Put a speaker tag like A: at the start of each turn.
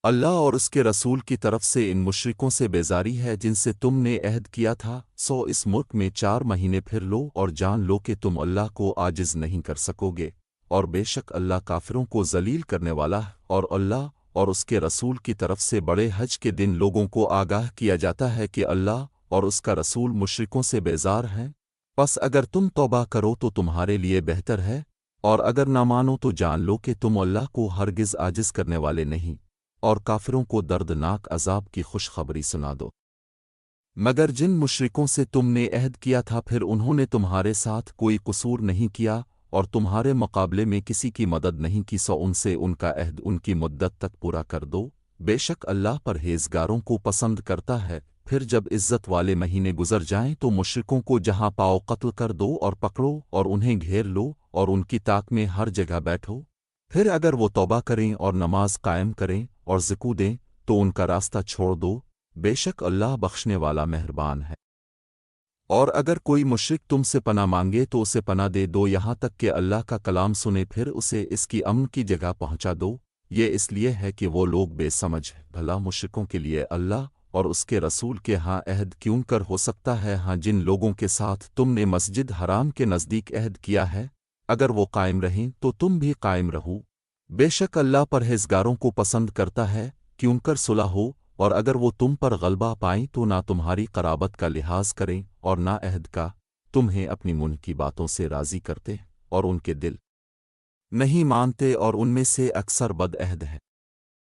A: اللہ اور اس کے رسول کی طرف سے ان مشرکوں سے بیزاری ہے جن سے تم نے عہد کیا تھا، سو اس ملک میں 4 مہینے پھر لو اور جان لو کہ تم اللہ کو عاجز نہیں کر سکو گے، اور بے شک اللہ کافروں کو ذلیل کرنے والا ہے۔ اور اللہ اور اس کے رسول کی طرف سے بڑے حج کے دن لوگوں کو آگاہ کیا جاتا ہے کہ اللہ اور اس کا رسول مشرکوں سے بیزار ہیں، پس اگر تم توبہ کرو تو تمہارے لیے بہتر ہے، اور اگر نہ مانو تو جان لو کہ تم اللہ کو ہرگز عاجز کرنے والے نہیں، اور کافروں کو دردناک عذاب کی خوشخبری سنا دو۔ مگر جن مشرکوں سے تم نے عہد کیا تھا پھر انہوں نے تمہارے ساتھ کوئی قصور نہیں کیا اور تمہارے مقابلے میں کسی کی مدد نہیں کی، سو ان سے ان کا عہد ان کی مدت تک پورا کر دو، بے شک اللہ پرہیزگاروں کو پسند کرتا ہے۔ پھر جب عزت والے مہینے گزر جائیں تو مشرکوں کو جہاں پاؤ قتل کر دو اور پکڑو اور انہیں گھیر لو اور ان کی طاق میں ہر جگہ بیٹھو، پھر اگر وہ توبہ کریں اور نماز قائم کریں اور زکوٰۃ دیں تو ان کا راستہ چھوڑ دو، بے شک اللہ بخشنے والا مہربان ہے۔ اور اگر کوئی مشرک تم سے پناہ مانگے تو اسے پناہ دے دو یہاں تک کہ اللہ کا کلام سنے، پھر اسے اس کی امن کی جگہ پہنچا دو، یہ اس لیے ہے کہ وہ لوگ بے سمجھ ہیں۔ بھلا مشرکوں کے لیے اللہ اور اس کے رسول کے ہاں عہد کیوں کر ہو سکتا ہے؟ ہاں جن لوگوں کے ساتھ تم نے مسجد حرام کے نزدیک عہد کیا ہے، اگر وہ قائم رہیں تو تم بھی قائم رہو، بے شک اللہ پرہیزگاروں کو پسند کرتا ہے۔ کیوں کر صلح ہو، اور اگر وہ تم پر غلبہ پائیں تو نہ تمہاری قرابت کا لحاظ کریں اور نہ عہد کا، تمہیں اپنی منہ کی باتوں سے راضی کرتے اور ان کے دل نہیں مانتے اور ان میں سے اکثر بد عہد ہیں۔